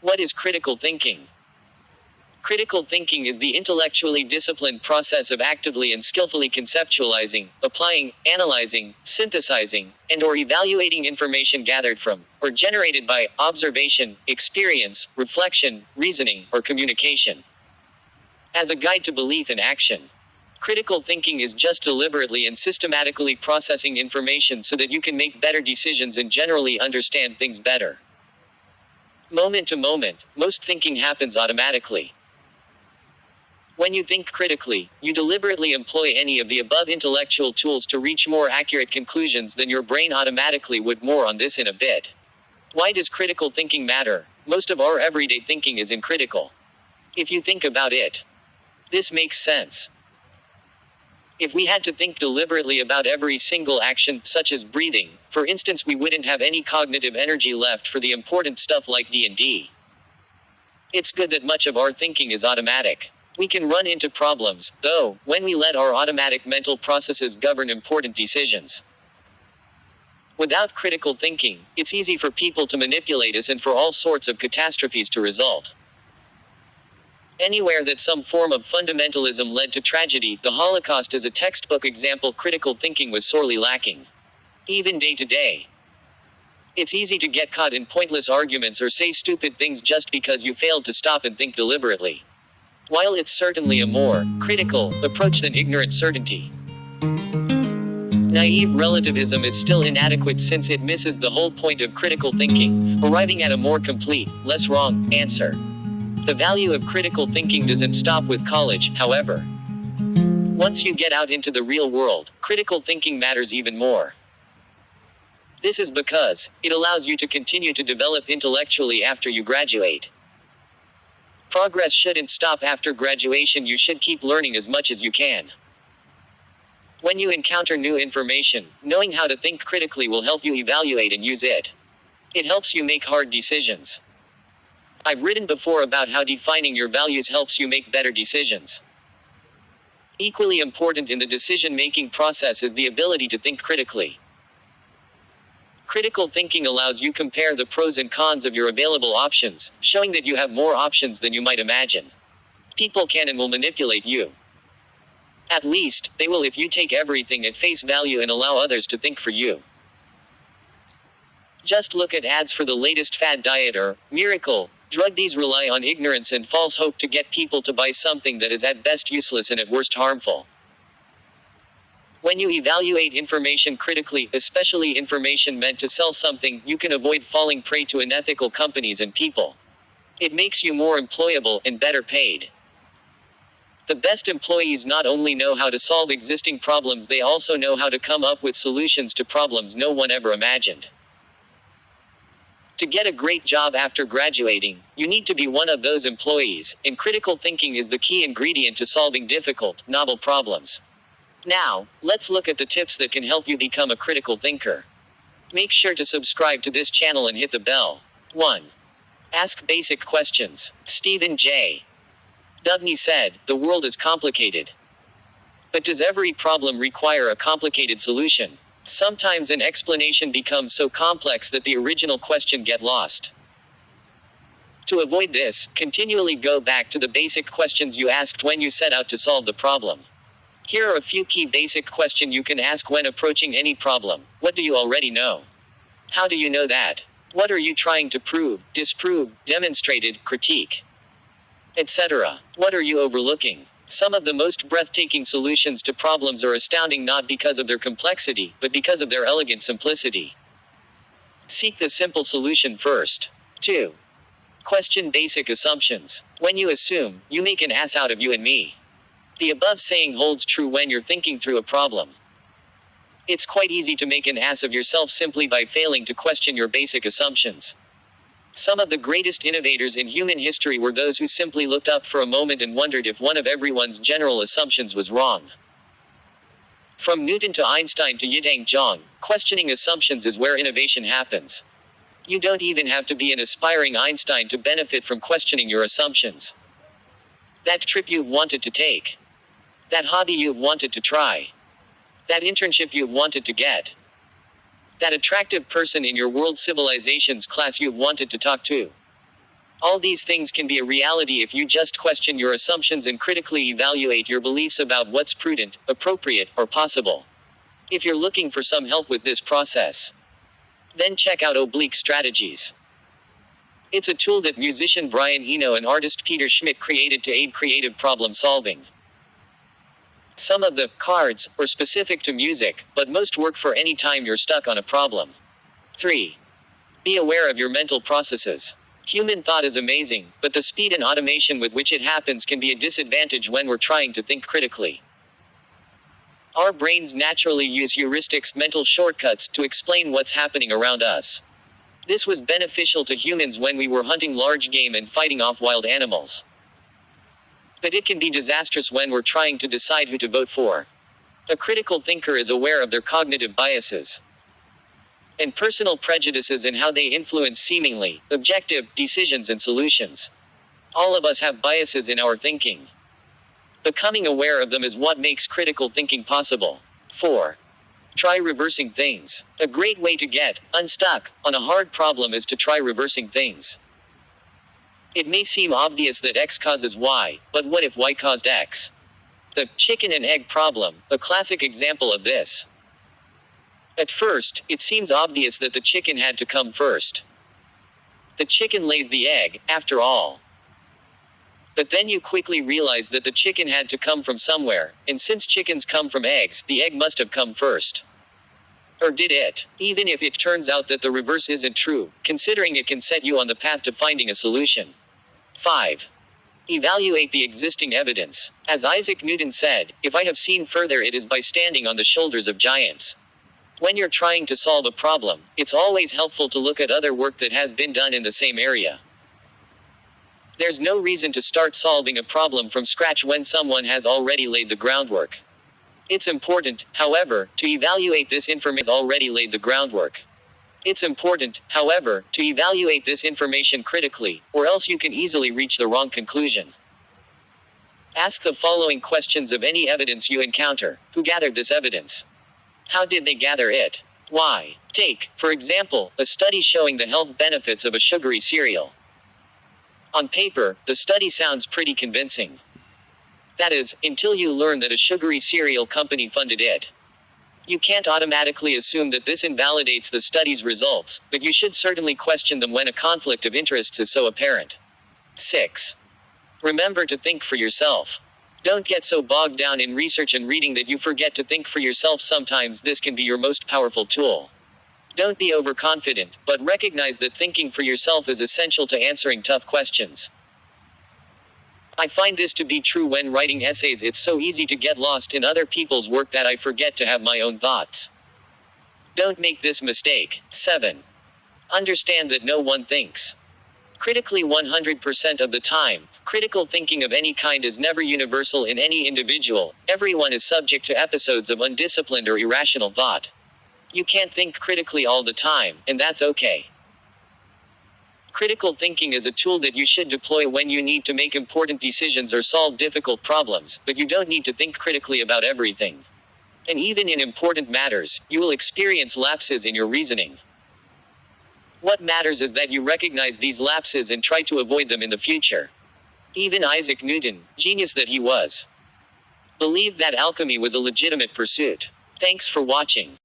What is critical thinking? Critical thinking is the intellectually disciplined process of actively and skillfully conceptualizing, applying, analyzing, synthesizing, and/or evaluating information gathered from, or generated by, observation, experience, reflection, reasoning, or communication. As a guide to belief and action, critical thinking is just deliberately and systematically processing information so that you can make better decisions and generally understand things better. Moment to moment, most thinking happens automatically. When you think critically, you deliberately employ any of the above intellectual tools to reach more accurate conclusions than your brain automatically would. More on this in a bit. Why does critical thinking matter? Most of our everyday thinking is uncritical. If you think about it, this makes sense. If we had to think deliberately about every single action, such as breathing, for instance, we wouldn't have any cognitive energy left for the important stuff like D&D. It's good that much of our thinking is automatic. We can run into problems, though, when we let our automatic mental processes govern important decisions. Without critical thinking, it's easy for people to manipulate us and for all sorts of catastrophes to result. Anywhere that some form of fundamentalism led to tragedy, the Holocaust is a textbook example. Critical thinking was sorely lacking. Even day to day. It's easy to get caught in pointless arguments or say stupid things just because you failed to stop and think deliberately. While it's certainly a more critical approach than ignorant certainty, naive relativism is still inadequate since it misses the whole point of critical thinking, arriving at a more complete, less wrong answer. The value of critical thinking doesn't stop with college, however. Once you get out into the real world, critical thinking matters even more. This is because it allows you to continue to develop intellectually after you graduate. Progress shouldn't stop after graduation. You should keep learning as much as you can. When you encounter new information, knowing how to think critically will help you evaluate and use it. It helps you make hard decisions. I've written before about how defining your values helps you make better decisions. Equally important in the decision-making process is the ability to think critically. Critical thinking allows you to compare the pros and cons of your available options, showing that you have more options than you might imagine. People can and will manipulate you. At least, they will if you take everything at face value and allow others to think for you. Just look at ads for the latest fad diet or miracle drug. These rely on ignorance and false hope to get people to buy something that is at best useless and at worst harmful. When you evaluate information critically, especially information meant to sell something, you can avoid falling prey to unethical companies and people. It makes you more employable and better paid. The best employees not only know how to solve existing problems, they also know how to come up with solutions to problems no one ever imagined. To get a great job after graduating, you need to be one of those employees, and critical thinking is the key ingredient to solving difficult, novel problems. Now, let's look at the tips that can help you become a critical thinker. Make sure to subscribe to this channel and hit the bell. 1. Ask basic questions. Stephen J. Dubney said, "The world is complicated. But does every problem require a complicated solution? Sometimes an explanation becomes so complex that the original question gets lost." To avoid this, continually go back to the basic questions you asked when you set out to solve the problem. Here are a few key basic questions you can ask when approaching any problem. What do you already know? How do you know that? What are you trying to prove, disprove, demonstrated, critique, etc.? What are you overlooking? Some of the most breathtaking solutions to problems are astounding not because of their complexity, but because of their elegant simplicity. Seek the simple solution first. 2. Question basic assumptions. When you assume, you make an ass out of you and me. The above saying holds true when you're thinking through a problem. It's quite easy to make an ass of yourself simply by failing to question your basic assumptions. Some of the greatest innovators in human history were those who simply looked up for a moment and wondered if one of everyone's general assumptions was wrong. From Newton to Einstein to Yitang Zhang, questioning assumptions is where innovation happens. You don't even have to be an aspiring Einstein to benefit from questioning your assumptions. That trip you've wanted to take. That hobby you've wanted to try. That internship you've wanted to get. That attractive person in your world civilizations class you've wanted to talk to. All these things can be a reality if you just question your assumptions and critically evaluate your beliefs about what's prudent, appropriate, or possible. If you're looking for some help with this process, then check out Oblique Strategies. It's a tool that musician Brian Eno and artist Peter Schmidt created to aid creative problem solving. Some of the cards are specific to music, but most work for any time you're stuck on a problem. 3. Be aware of your mental processes. Human thought is amazing, but the speed and automation with which it happens can be a disadvantage when we're trying to think critically. Our brains naturally use heuristics, mental shortcuts, to explain what's happening around us. This was beneficial to humans when we were hunting large game and fighting off wild animals. But it can be disastrous when we're trying to decide who to vote for. A critical thinker is aware of their cognitive biases and personal prejudices and how they influence seemingly objective decisions and solutions. All of us have biases in our thinking. Becoming aware of them is what makes critical thinking possible. 4. Try reversing things. A great way to get unstuck on a hard problem is to try reversing things. It may seem obvious that X causes Y, but what if Y caused X? The chicken and egg problem, a classic example of this. At first, it seems obvious that the chicken had to come first. The chicken lays the egg, after all. But then you quickly realize that the chicken had to come from somewhere, and since chickens come from eggs, the egg must have come first. Or did it? Even if it turns out that the reverse isn't true, considering it can set you on the path to finding a solution. 5. Evaluate the existing evidence. As Isaac Newton said, "If I have seen further, it is by standing on the shoulders of giants." When you're trying to solve a problem, it's always helpful to look at other work that has been done in the same area. There's no reason to start solving a problem from scratch when someone has already laid the groundwork. It's important, however, to evaluate this information already laid the groundwork. It's important, however, to evaluate this information critically, or else you can easily reach the wrong conclusion. Ask the following questions of any evidence you encounter. Who gathered this evidence? How did they gather it? Why? Take, for example, a study showing the health benefits of a sugary cereal. On paper, the study sounds pretty convincing. That is, until you learn that a sugary cereal company funded it. You can't automatically assume that this invalidates the study's results, but you should certainly question them when a conflict of interests is so apparent. 6. Remember to think for yourself. Don't get so bogged down in research and reading that you forget to think for yourself. Sometimes this can be your most powerful tool. Don't be overconfident, but recognize that thinking for yourself is essential to answering tough questions. I find this to be true when writing essays. It's so easy to get lost in other people's work that I forget to have my own thoughts. Don't make this mistake. 7. Understand that no one thinks critically 100% of the time. Critical thinking of any kind is never universal in any individual. Everyone is subject to episodes of undisciplined or irrational thought. You can't think critically all the time, and that's okay. Critical thinking is a tool that you should deploy when you need to make important decisions or solve difficult problems, but you don't need to think critically about everything. And even in important matters, you will experience lapses in your reasoning. What matters is that you recognize these lapses and try to avoid them in the future. Even Isaac Newton, genius that he was, believed that alchemy was a legitimate pursuit. Thanks for watching.